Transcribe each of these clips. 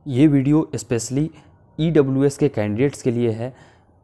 ये video specially EWS के candidates के लिए है,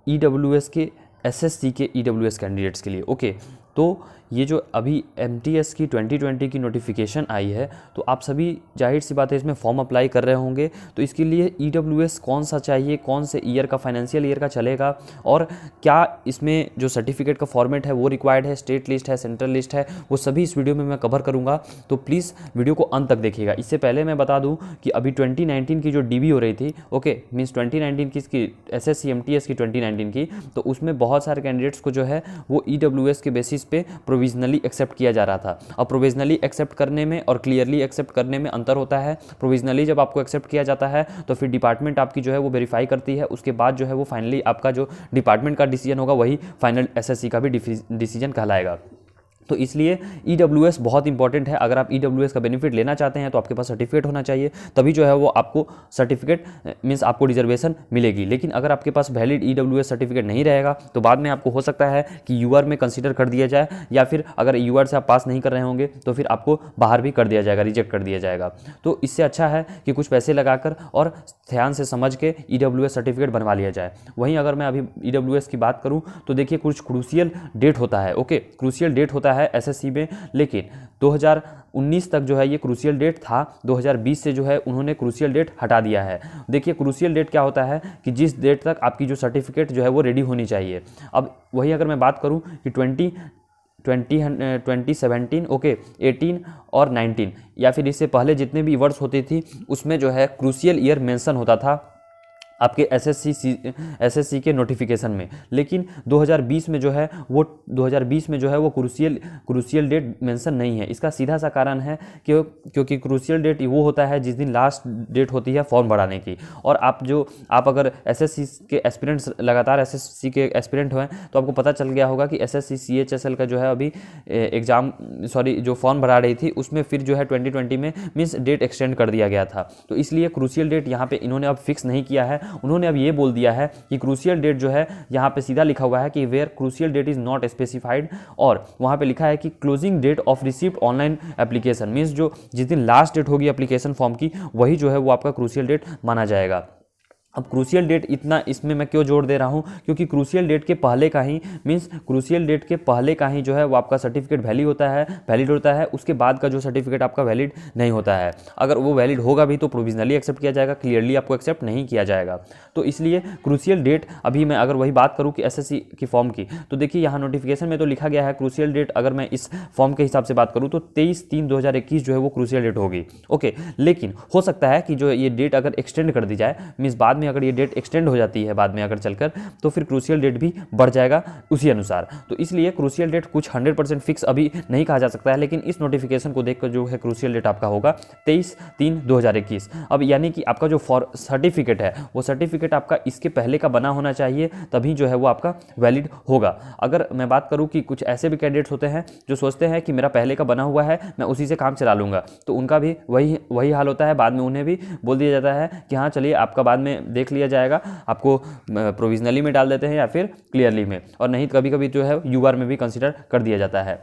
EWS के SSC के EWS कैंडिडेट्स के लिए। ओके, तो ये जो अभी MTS की 2020 की नोटिफिकेशन आई है, तो आप सभी जाहिर सी बात है इसमें फॉर्म अप्लाई कर रहे होंगे। तो इसके लिए EWS कौन सा चाहिए, कौन से ईयर का, फाइनेंशियल ईयर का चलेगा, और क्या इसमें जो सर्टिफिकेट का फॉर्मेट है वो रिक्वायर्ड है, स्टेट लिस्ट है, सेंट्रल लिस्ट है, वो सभी इस वीडियो में मैं कवर करूँगा। तो प्लीज़ वीडियो को अंत तक देखिएगा। इससे पहले मैं बता दूँ कि अभी 2019 की जो DB हो रही थी, ओके, मीन्स 2019 की इसकी SSC MTS की 2019 की, तो उसमें बहुत सारे कैंडिडेट्स को जो है वो EWS के बेसिस पे प्रोविजनली एक्सेप्ट किया जा रहा था। अब प्रोविजनली एक्सेप्ट करने में और क्लियरली एक्सेप्ट करने में अंतर होता है। प्रोविजनली जब आपको एक्सेप्ट किया जाता है तो फिर डिपार्टमेंट आपकी जो है वो वेरीफाई करती है, उसके बाद जो है वो फाइनली आपका जो डिपार्टमेंट का डिसीजन होगा वही फाइनल SSC का भी डिसीजन कहलाएगा। तो इसलिए EWS बहुत इंपॉर्टेंट है। अगर आप EWS का बेनिफिट लेना चाहते हैं तो आपके पास सर्टिफिकेट होना चाहिए, तभी जो है वो आपको सर्टिफिकेट मीन्स आपको रिजर्वेशन मिलेगी। लेकिन अगर आपके पास वैलिड EWS सर्टिफिकेट नहीं रहेगा तो बाद में आपको हो सकता है कि UR में कंसीडर कर दिया जाए, या फिर अगर UR से आप पास नहीं कर रहे होंगे तो फिर आपको बाहर भी कर दिया जाएगा, रिजेक्ट कर दिया जाएगा। तो इससे अच्छा है कि कुछ पैसे लगाकर और ध्यान से समझ के EWS सर्टिफिकेट बनवा लिया जाए। वहीं अगर मैं अभी EWS की बात करूँ तो देखिए कुछ क्रूशियल डेट होता है, ओके, क्रूशियल डेट होता है SSC में, लेकिन 2019 तक जो है ये क्रूशियल डेट था। 2020 से जो है उन्होंने क्रूशियल डेट हटा दिया है। देखिए क्रूशियल डेट क्या होता है कि जिस डेट तक आपकी जो सर्टिफिकेट जो है वो रेडी होनी चाहिए। अब वही अगर मैं बात करूं कि 2017, ओके, 18 और 19, या फिर इससे पहले जितने भी ईयर्स होती थी उसमें जो है क्रूशियल ईयर मेंशन होता था आपके SSC के नोटिफिकेशन में। लेकिन 2020 में जो है वो क्रूशियल डेट मेंशन नहीं है। इसका सीधा सा कारण है क्योंकि क्रूशियल डेट वो होता है जिस दिन लास्ट डेट होती है फॉर्म भराने की। और आप अगर SSC के एस्पिरेंट्स, लगातार SSC के एस्पिरेंट हुए तो आपको पता चल गया होगा कि SSC CHSL का जो है अभी जो फॉर्म भरा रही थी उसमें फिर जो है 2020 में मीन्स डेट एक्सटेंड कर दिया गया था। तो इसलिए क्रूशियल डेट यहाँ पे इन्होंने अब फिक्स नहीं किया है। उन्होंने अब ये बोल दिया है कि क्रूशियल डेट जो है यहाँ पे सीधा लिखा हुआ है कि where crucial date is not specified, और वहाँ पे लिखा है कि closing date of received online application, means जो जिस दिन लास्ट डेट होगी एप्लीकेशन फॉर्म की वही जो है वो आपका क्रूशियल डेट माना जाएगा। अब क्रूशियल डेट इतना इसमें मैं क्यों जोड़ दे रहा हूँ, क्योंकि क्रूशियल डेट के पहले का ही जो है वो आपका सर्टिफिकेट वैलिड होता है। उसके बाद का जो सर्टिफिकेट आपका वैलिड नहीं होता है। अगर वो वैलिड होगा भी तो प्रोविजनली एक्सेप्ट किया जाएगा, क्लियरली आपको एक्सेप्ट नहीं किया जाएगा। तो इसलिए क्रूशियल डेट अभी मैं अगर वही बात करूँ कि SSC की फॉर्म की, तो देखिए यहाँ नोटिफिकेशन में तो लिखा गया है क्रूशियल डेट, अगर मैं इस फॉर्म के हिसाब से बात करूँ तो 23/3/2021 जो है वो क्रूशियल डेट होगी, ओके। लेकिन हो सकता है कि जो ये डेट अगर एक्सटेंड कर दी जाए, मीन्स बाद में अगर ये डेट एक्सटेंड हो जाती है बाद में अगर चलकर, तो फिर क्रूशियल डेट भी बढ़ जाएगा उसी अनुसार। तो इसलिए क्रूशियल डेट कुछ 100% फिक्स अभी नहीं कहा जा सकता है, लेकिन इस नोटिफिकेशन को देखकर जो है क्रूशियल डेट आपका होगा 23/3/2021। अब यानी कि आपका जो सर्टिफिकेट है वो सर्टिफिकेट आपका इसके पहले का बना होना चाहिए, तभी जो है वो आपका वैलिड होगा। अगर मैं बात करूं कि कुछ ऐसे भी कैंडिडेट्स होते हैं जो सोचते हैं कि मेरा पहले का बना हुआ है मैं उसी से काम चला लूँगा, तो उनका भी वही हाल होता है। बाद में उन्हें भी बोल दिया जाता है कि हाँ चलिए आपका बाद में देख लिया जाएगा, आपको प्रोविजनली में डाल देते हैं या फिर क्लियरली में, और नहीं कभी कभी जो है UR में भी कंसिडर कर दिया जाता है।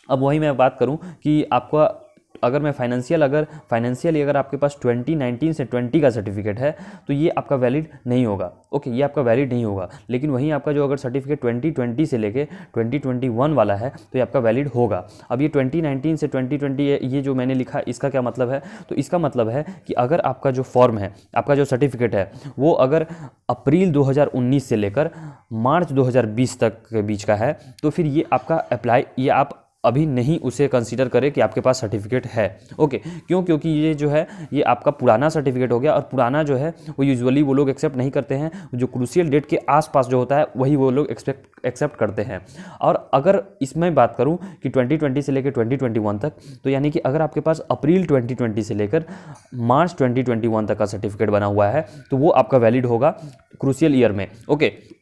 अब वही मैं बात करूं कि आपका अगर मैं फाइनेंशियली अगर आपके पास 2019 से 20 का सर्टिफिकेट है तो ये आपका वैलिड नहीं होगा, ओके, ये आपका वैलिड नहीं होगा। लेकिन वहीं आपका जो अगर सर्टिफिकेट 2020 से लेके 2021 वाला है तो ये आपका वैलिड होगा। अब ये 2019 से 2020 ये जो मैंने लिखा इसका क्या मतलब है, तो इसका मतलब है कि अगर आपका जो फॉर्म है, आपका जो सर्टिफिकेट है वो अगर अप्रैल 2019 से लेकर मार्च 2020 तक के बीच का है तो फिर ये आपका ये आप अभी नहीं उसे कंसीडर करें कि आपके पास सर्टिफिकेट है, ओके। क्योंकि ये जो है ये आपका पुराना सर्टिफिकेट हो गया, और पुराना जो है वो यूजुअली वो लोग एक्सेप्ट नहीं करते हैं। जो क्रूशियल डेट के आसपास जो होता है वही वो लोग एक्सेप्ट करते हैं। और अगर इसमें बात करूं कि 2020 से लेकर 2021 तक, तो यानी कि अगर आपके पास अप्रैल 2020 से लेकर मार्च 2021 तक का सर्टिफिकेट बना हुआ है तो वो आपका वैलिड होगा क्रूशियल ईयर में, ओके।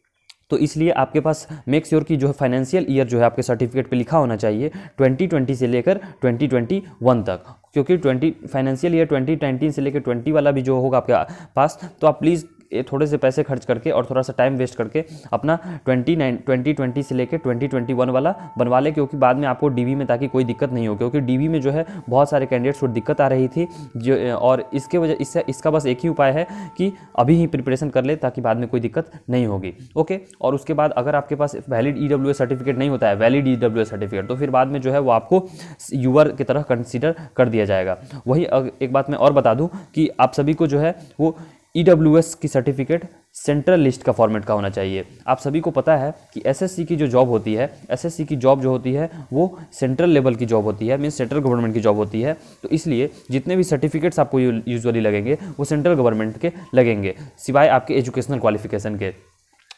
तो इसलिए आपके पास मेक श्योर की जो है फाइनेंशियल ईयर जो है आपके सर्टिफिकेट पे लिखा होना चाहिए 2020 से लेकर 2021 तक, क्योंकि फाइनेंशियल ईयर 2019 से लेकर 20 वाला भी जो होगा आपके पास, तो आप प्लीज़ थोड़े से पैसे खर्च करके और थोड़ा सा टाइम वेस्ट करके अपना 2020 से लेकर 2021 वाला बनवा ले, क्योंकि बाद में आपको डीवी में ताकि कोई दिक्कत नहीं हो, क्योंकि डीवी में जो है बहुत सारे कैंडिडेट्स को दिक्कत आ रही थी जो, और इसके वजह इसका बस एक ही उपाय है कि अभी ही प्रिपरेशन कर ले ताकि बाद में कोई दिक्कत नहीं होगी। ओके, और उसके बाद अगर आपके पास वैलिड ईडब्ल्यूएस सर्टिफिकेट नहीं होता है, वैलिड ईडब्ल्यूएस सर्टिफिकेट, तो फिर बाद में जो है वो आपको यूआर की तरह कंसीडर कर दिया जाएगा। वही एक बात मैं और बता दूं कि आप सभी को जो है वो ईडब्ल्यूएस की सर्टिफिकेट सेंट्रल लिस्ट का फॉर्मेट का होना चाहिए। आप सभी को पता है कि एसएससी की जो जॉब होती है, एसएससी की जॉब जो होती है वो सेंट्रल लेवल की जॉब होती है, मीन्स सेंट्रल गवर्नमेंट की जॉब होती है। तो इसलिए जितने भी सर्टिफिकेट्स आपको यूजुअली लगेंगे वो सेंट्रल गवर्नमेंट के लगेंगे, सिवाय आपके एजुकेशनल क्वालिफिकेशन के।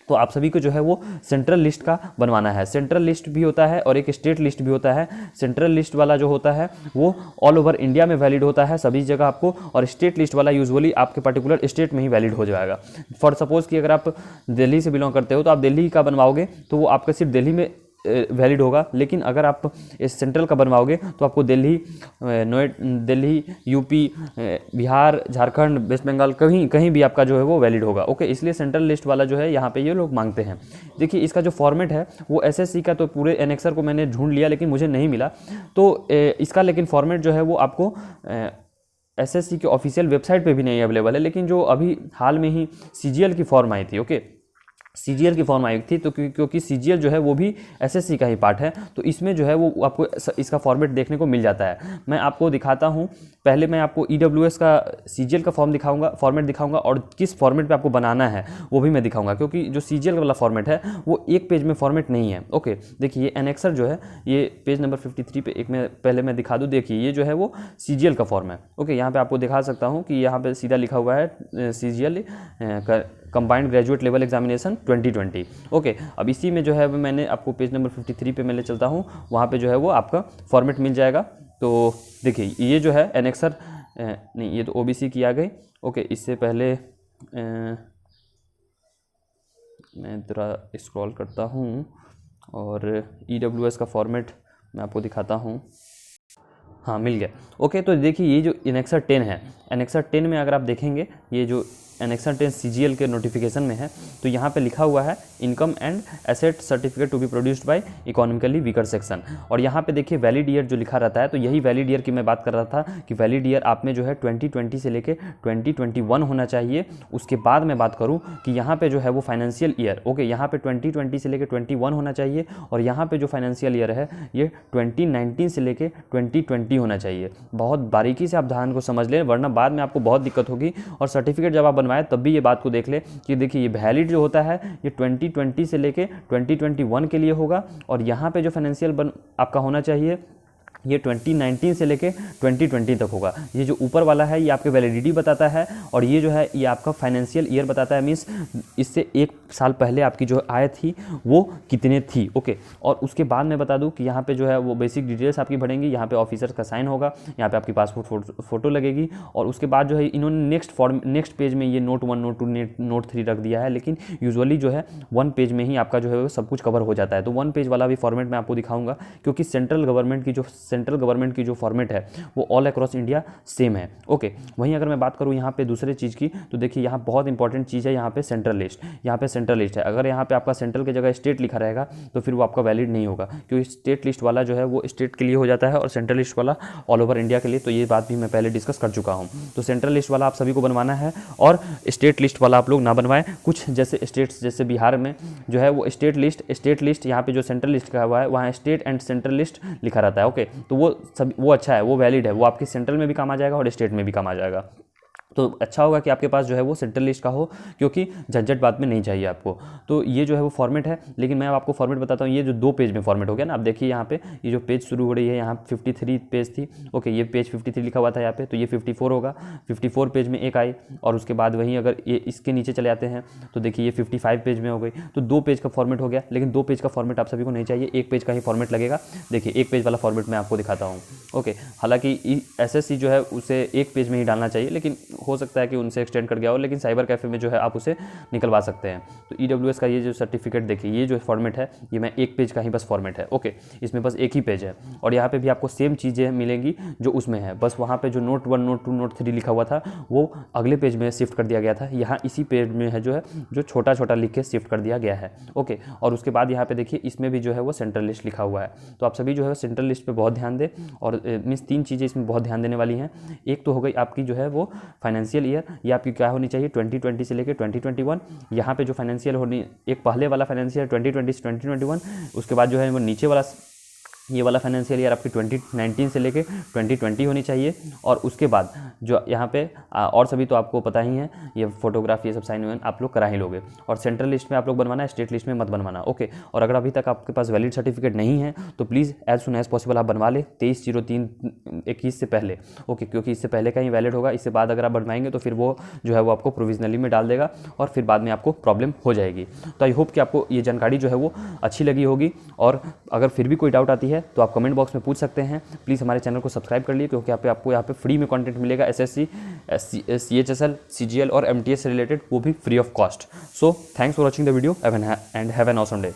तो आप सभी को जो है वो सेंट्रल लिस्ट का बनवाना है। सेंट्रल लिस्ट भी होता है और एक स्टेट लिस्ट भी होता है। सेंट्रल लिस्ट वाला जो होता है वो ऑल ओवर इंडिया में वैलिड होता है सभी जगह आपको, और स्टेट लिस्ट वाला यूजुअली आपके पर्टिकुलर स्टेट में ही वैलिड हो जाएगा। फॉर सपोज कि अगर आप दिल्ली से बिलोंग करते हो तो आप दिल्ली का बनवाओगे तो वो आपका सिर्फ दिल्ली में वैलिड होगा, लेकिन अगर आप इस सेंट्रल का बनवाओगे तो आपको दिल्ली, यूपी, बिहार, झारखंड, वेस्ट बंगाल कहीं भी आपका जो है वो वैलिड होगा। ओके, इसलिए सेंट्रल लिस्ट वाला जो है यहाँ पे ये लोग मांगते हैं। देखिए इसका जो फॉर्मेट है वो एसएससी का, तो पूरे एनेक्सर को मैंने ढूंढ लिया लेकिन मुझे नहीं मिला, तो इसका लेकिन फॉर्मेट जो है वो आपको एसएससी के ऑफिशियल वेबसाइट पे भी नहीं अवेलेबल है, लेकिन जो अभी हाल में ही सीजीएल की फॉर्म आई थी, ओके, सीजीएल की फॉर्म आई थी, तो क्योंकि सीजीएल जो है वो भी एसएससी का ही पार्ट है, तो इसमें जो है वो आपको इसका फॉर्मेट देखने को मिल जाता है। मैं आपको दिखाता हूँ, पहले मैं आपको ईडब्ल्यूएस का सीजीएल का फॉर्मेट दिखाऊंगा और किस फॉर्मेट पे आपको बनाना है वो भी मैं दिखाऊंगा, क्योंकि जो सीजीएल वाला फॉर्मेट है वो एक पेज में फॉर्मेट नहीं है। ओके, देखिए ये एनेक्सर जो है ये पेज नंबर 53 पे पहले मैं दिखा दूँ। देखिए ये जो है वो सीजीएल का फॉर्म है। ओके, यहाँ पे आपको दिखा सकता हूँ कि यहाँ पे सीधा लिखा हुआ है CGL combined graduate level examination 2020। Okay, अब इसी में जो है मैंने आपको पेज नंबर 53 पे मैं ले चलता हूँ, वहाँ पे जो है वो आपका फॉर्मेट मिल जाएगा। तो देखिए ये जो है एनेक्सर नहीं, ये तो ओबीसी की आ गई। ओके, इससे पहले मैं थोड़ा स्क्रॉल करता हूँ और ईडब्ल्यूएस का फॉर्मेट मैं आपको दिखाता हूँ। हाँ, मिल गया। ओके, तो देखिए ये जो एनेक्सर 10 है, एनेक्सर 10 में अगर आप देखेंगे, ये जो एनेक्सर 10 सीजीएल के नोटिफिकेशन में है, तो यहाँ पे लिखा हुआ है income and asset certificate to be produced by economically weaker section, और यहाँ पे देखिए वैलिड ईयर जो लिखा रहता है, तो यही वैलिड ईयर की मैं बात कर रहा था कि वैलिड ईयर आप में जो है 2020 से लेके 2021 होना चाहिए। उसके बाद मैं बात करूँ कि यहाँ पे जो है वो फाइनेंशियल ईयर, ओके, यहाँ पे 2020 से लेके 21 होना चाहिए, और यहाँ पे जो फाइनेंशियल ईयर है ये 2019 से लेके 2020 होना चाहिए। बहुत बारीकी से आप ध्यान को समझ लें, वरना बाद में आपको बहुत दिक्कत होगी। और सर्टिफिकेट जब आप बनवाए तब भी ये बात को देख ले कि देखिए ये वैलिड जो होता है ये 2020 से लेके 2021 के लिए होगा, और यहाँ पे जो फाइनेंशियल आपका होना चाहिए ये 2019 से लेके 2020 तक होगा। ये जो ऊपर वाला है ये आपके वैलिडिटी बताता है, और ये जो है ये आपका फाइनेंशियल ईयर बताता है, मीन्स इससे एक साल पहले आपकी जो आय थी वो कितने थी। ओके, और उसके बाद मैं बता दूं कि यहाँ पे जो है वो बेसिक डिटेल्स आपकी भरेंगी, यहाँ पे ऑफिसर का साइन होगा, यहाँ पे आपकी पासपोर्ट फोटो लगेगी, और उसके बाद जो है इन्होंने नेक्स्ट पेज में ये नोट 1, नोट 2, नोट 3 रख दिया है, लेकिन यूजुअली जो है 1 पेज में ही आपका जो है सब कुछ कवर हो जाता है। तो 1 पेज वाला भी फॉर्मेट मैं आपको दिखाऊंगा, क्योंकि सेंट्रल गवर्नमेंट की जो फॉर्मेट है वो ऑल अक्रॉस इंडिया सेम है। ओके, वहीं अगर मैं बात करूँ यहाँ पे दूसरे चीज़ की, तो देखिए यहाँ बहुत इंपॉर्टेंट चीज़ है, यहाँ पे सेंट्रल लिस्ट, यहाँ पे सेंट्रल लिस्ट है। अगर यहाँ पे आपका सेंट्रल की जगह स्टेट लिखा रहेगा तो फिर वो आपका वैलिड नहीं होगा, क्योंकि स्टेट लिस्ट वाला जो है वो स्टेट के लिए हो जाता है और सेंट्रल लिस्ट वाला ऑल ओवर इंडिया के लिए। तो ये बात भी मैं पहले डिस्कस कर चुका हूँ। तो सेंट्रल लिस्ट वाला आप सभी को बनवाना है, और स्टेट लिस्ट वाला आप लोग ना बनवाएं। कुछ जैसे स्टेट्स, जैसे बिहार में जो है वो स्टेट लिस्ट यहाँ पे जो सेंट्रल लिस्ट का हुआ है वहाँ स्टेट एंड सेंट्रल लिस्ट लिखा रहता है। ओके, तो वो अच्छा है, वो वैलिड है, वो आपके सेंट्रल में भी काम आ जाएगा और स्टेट में भी काम आ जाएगा। तो अच्छा होगा कि आपके पास जो है वो सेंट्रल लिस्ट का हो, क्योंकि झंझट बाद में नहीं चाहिए आपको। तो ये जो है वो फॉर्मेट है, लेकिन मैं आपको फॉर्मेट बताता हूँ। ये जो 2 पेज में फॉर्मेट हो गया ना, आप देखिए यहाँ पे ये जो पेज शुरू हो रही है, यहाँ 53 पेज थी। ओके, ये पेज 53 लिखा हुआ था यहाँ पे, तो ये 54 होगा। 54 पेज में एक आई, और उसके बाद वहीं अगर ये इसके नीचे चले जाते हैं तो देखिए ये 55 पेज में हो गई। तो 2 पेज का फॉर्मेट हो गया, लेकिन 2 पेज का फॉर्मेट आप सभी को नहीं चाहिए, 1 पेज का ही फॉर्मेट लगेगा। देखिए 1 पेज वाला फॉर्मेट मैं आपको दिखाता हूँ। ओके, हालांकि एसएससी जो है उसे 1 पेज में ही डालना चाहिए, लेकिन हो सकता है कि उनसे एक्सटेंड कर गया हो, लेकिन साइबर कैफ़े में जो है आप उसे निकलवा सकते हैं। तो EWS का ये जो सर्टिफिकेट देखिए, ये जो फॉर्मेट है ये मैं एक पेज का ही बस फॉर्मेट है। ओके, इसमें बस एक ही पेज है और यहाँ पे भी आपको सेम चीज़ें मिलेंगी जो उसमें है, बस वहाँ पे जो नोट 1, नोट 2, नोट 3 लिखा हुआ था वो अगले पेज में शिफ्ट कर दिया गया था। यहाँ इसी पेज में है जो है जो छोटा छोटा लिख के शिफ्ट कर दिया गया है। ओके, और उसके बाद यहाँ पे देखिए इसमें भी जो है वो सेंट्रल लिस्ट लिखा हुआ है। तो आप सभी जो है सेंट्रल लिस्ट पे बहुत ध्यान दें और मीन्स 3 चीज़ें इसमें बहुत ध्यान देने वाली हैं। एक तो हो गई आपकी जो है वो फाइनेंशियल ईयर, ये आपकी क्या होनी चाहिए 2020 से लेकर 2021। यहाँ पे जो फाइनेंशियल होनी, एक पहले वाला फाइनेंशियल 2020 से 2021, उसके बाद जो है वो नीचे वाला ये वाला फाइनेंशियल ईयर आपकी 2019 से लेके 2020 होनी चाहिए। और उसके बाद जो यहाँ पे और सभी तो आपको पता ही है, ये फोटोग्राफ ये सब साइन वाइन आप लोग करा ही लोगे। और सेंट्रल लिस्ट में आप लोग बनवाना है, स्टेट लिस्ट में मत बनवाना। ओके, और अगर अभी तक आपके पास वैलिड सर्टिफिकेट नहीं है तो please as soon as possible आप बनवा ले 23/03/21 से पहले। ओके, क्योंकि इससे पहले का ही वैलिड होगा, इससे बाद अगर आप बनवाएंगे तो फिर वो जो है वो आपको प्रोविजनली में डाल देगा और फिर बाद में आपको प्रॉब्लम हो जाएगी। तो आई होप कि आपको ये जानकारी जो है वो अच्छी लगी होगी, और अगर फिर भी कोई डाउट आती है तो आप कमेंट बॉक्स में पूछ सकते हैं। प्लीज़ हमारे चैनल को सब्सक्राइब कर लिए, क्योंकि आपको यहाँ पे फ्री में कंटेंट मिलेगा SSC, CHSL, CGL और MTS से रिलेटेड, वो भी free of cost. So thanks for watching the video and have an awesome day.